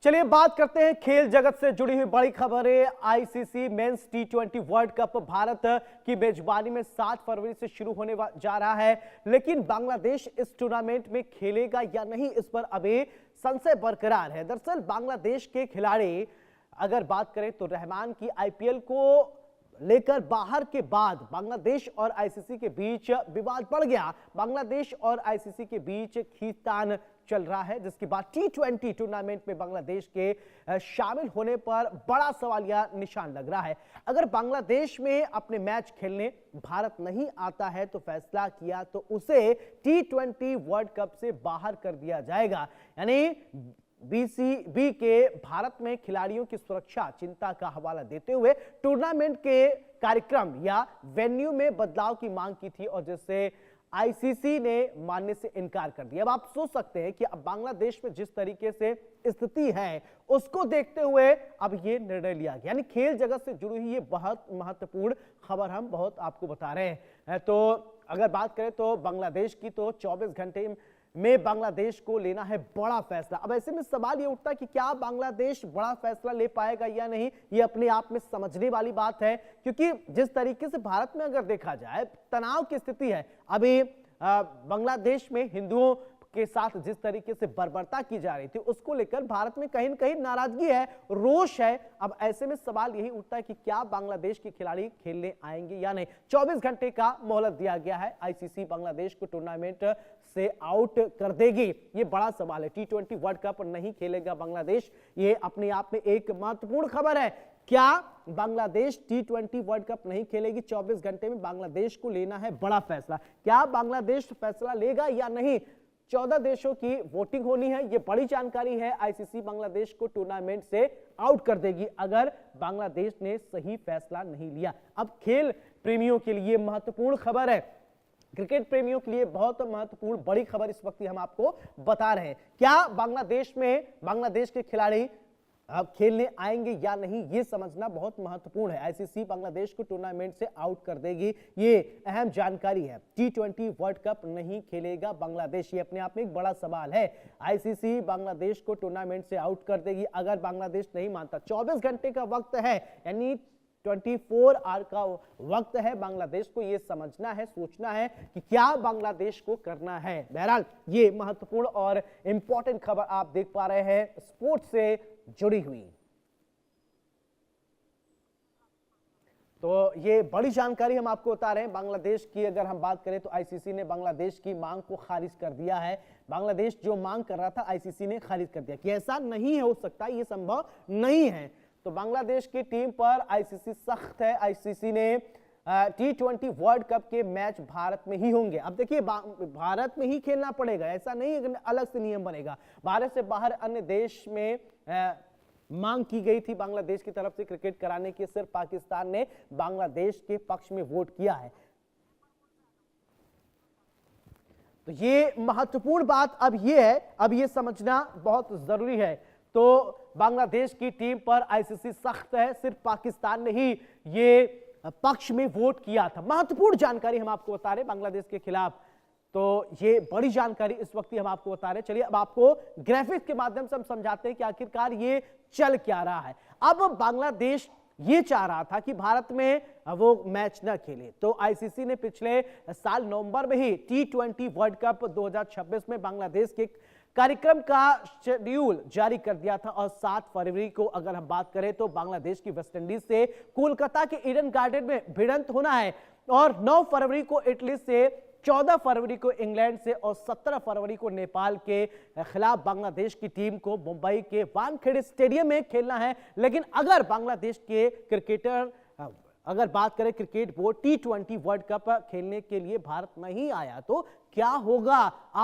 चलिए बात करते हैं खेल जगत से जुड़ी हुई बड़ी खबरें। आईसीसी मेंस टी20 वर्ल्ड कप भारत की मेजबानी में 7 फरवरी से शुरू होने जा रहा है, लेकिन बांग्लादेश इस टूर्नामेंट में खेलेगा या नहीं, इस पर अभी संशय बरकरार है। दरअसल बांग्लादेश के खिलाड़ी अगर बात करें तो रहमान की आईपीएल को लेकर बाहर के बाद बांग्लादेश और आईसीसी के बीच विवाद बढ़ गया। बांग्लादेश और आईसीसी के बीच खींचतान चल रहा है, जिसके बाद टी20 टूर्नामेंट में बांग्लादेश के शामिल होने पर बड़ा सवाल या निशान लग रहा है। अगर बांग्लादेश में अपने मैच खेलने भारत नहीं आता है तो फैसला किया तो उसे टी20 वर्ल्ड कप से बाहर कर दिया जाएगा। यानी बीसीबी के भारत में खिलाड़ियों की सुरक्षा चिंता का हवाला देते हुए टूर्नामेंट के कार्यक्रम या वेन्यू में बदलाव की मांग की थी, और जिससे आईसीसी ने मानने से इनकार कर दिया। अब आप सोच सकते हैं कि अब बांग्लादेश में जिस तरीके से स्थिति है उसको देखते हुए अब ये निर्णय लिया गया। यानी खेल जगत से जुड़ी हुई ये बहुत महत्वपूर्ण खबर हम बहुत आपको बता रहे हैं। तो अगर बात करें तो बांग्लादेश की, तो 24 घंटे में बांग्लादेश को लेना है बड़ा फैसला। अब ऐसे में सवाल ये उठता है कि क्या बांग्लादेश बड़ा फैसला ले पाएगा या नहीं, ये अपने आप में समझने वाली बात है, क्योंकि जिस तरीके से भारत में अगर देखा जाए तनाव की स्थिति है अभी बांग्लादेश में, हिंदुओं के साथ जिस तरीके से बर्बरता की जा रही थी उसको लेकर भारत में कहीं न कहीं नाराजगी है, रोष है। अब ऐसे में सवाल यही उठता है कि क्या बांग्लादेश के खिलाड़ी खेलने आएंगे या नहीं। 24 घंटे का मोहलत दिया गया है। आईसीसी बांग्लादेश को टूर्नामेंट से आउट कर देगी, ये बड़ा सवाल है। टी20 वर्ल्ड कप नहीं खेलेगा बांग्लादेश, ये अपने आप में एक महत्वपूर्ण खबर है। क्या बांग्लादेश टी20 वर्ल्ड कप नहीं खेलेगी? 24 घंटे में बांग्लादेश को लेना है बड़ा फैसला। क्या बांग्लादेश फैसला लेगा या नहीं? 14 देशों की वोटिंग होनी है, ये बड़ी जानकारी है। आईसीसी बांग्लादेश को टूर्नामेंट से आउट कर देगी अगर बांग्लादेश ने सही फैसला नहीं लिया। अब खेल प्रेमियों के लिए महत्वपूर्ण खबर है, क्रिकेट प्रेमियों के लिए बहुत महत्वपूर्ण बड़ी खबर इस वक्त हम आपको बता रहे हैं। क्या बांग्लादेश के खिलाड़ी अब खेलने आएंगे या नहीं, ये समझना बहुत महत्वपूर्ण है। आईसीसी बांग्लादेश को टूर्नामेंट से आउट कर देगी, ये अहम जानकारी है। टी20 वर्ल्ड कप नहीं खेलेगा बांग्लादेश, ये अपने आप में एक बड़ा सवाल है। आईसीसी बांग्लादेश को टूर्नामेंट से आउट कर देगी अगर बांग्लादेश नहीं मानता। 24 घंटे का वक्त है, यानी 24 आवर का वक्त है। बांग्लादेश को यह समझना है, सोचना है कि क्या बांग्लादेश को करना है। बहरहाल ये महत्वपूर्ण और इंपॉर्टेंट खबर आप देख पा रहे हैं स्पोर्ट्स से जुड़ी हुई। तो ये बड़ी जानकारी हम आपको बता रहे हैं। बांग्लादेश की अगर हम बात करें तो आईसीसी ने बांग्लादेश की मांग को खारिज कर दिया है। बांग्लादेश जो मांग कर रहा था आईसीसी ने खारिज कर दिया कि ऐसा नहीं हो सकता, ये संभव नहीं है। तो बांग्लादेश की टीम पर आईसीसी सख्त है। आईसीसी ने टी20 वर्ल्ड कप के मैच भारत में ही होंगे। अब देखिए भारत में ही खेलना पड़ेगा, ऐसा नहीं अलग से नियम बनेगा। भारत से बाहर अन्य देश में मांग की गई थी बांग्लादेश की तरफ से क्रिकेट कराने की, सिर्फ पाकिस्तान ने बांग्लादेश के पक्ष में वोट किया है। तो ये महत्वपूर्ण बात अब ये है, अब ये समझना बहुत जरूरी है। तो बांग्लादेश की टीम पर आईसीसी सख्त है, सिर्फ पाकिस्तान ने ही ये पक्ष में वोट किया था। महत्वपूर्ण जानकारी हम आपको बता रहे हैं बांग्लादेश के खिलाफ। तो ये बड़ी जानकारी इस वक्त हम आपको बता रहे हैं। चलिए अब आपको ग्राफिक्स के माध्यम से हम समझाते हैं कि आखिरकार ये चल क्या रहा है। अब बांग्लादेश ये चाह रहा था कि भारत में वो मैच न खेले, तो आईसीसी ने पिछले साल नवंबर में ही टी20 वर्ल्ड कप 2026 में बांग्लादेश के कार्यक्रम का शेड्यूल जारी कर दिया था। और 7 फरवरी को अगर हम बात करें तो बांग्लादेश की वेस्टइंडीज से कोलकाता के ईडन गार्डन में भिड़ंत होना है, और 9 फरवरी को इटली से, 14 फरवरी को इंग्लैंड से और 17 फरवरी को नेपाल के खिलाफ बांग्लादेश की टीम को मुंबई के वानखेड़े स्टेडियम में खेलना है। लेकिन अगर बांग्लादेश के क्रिकेटर अगर बात करें क्रिकेट बोर्ड टी20 वर्ल्ड कप खेलने के लिए भारत नहीं आया तो क्या होगा, आप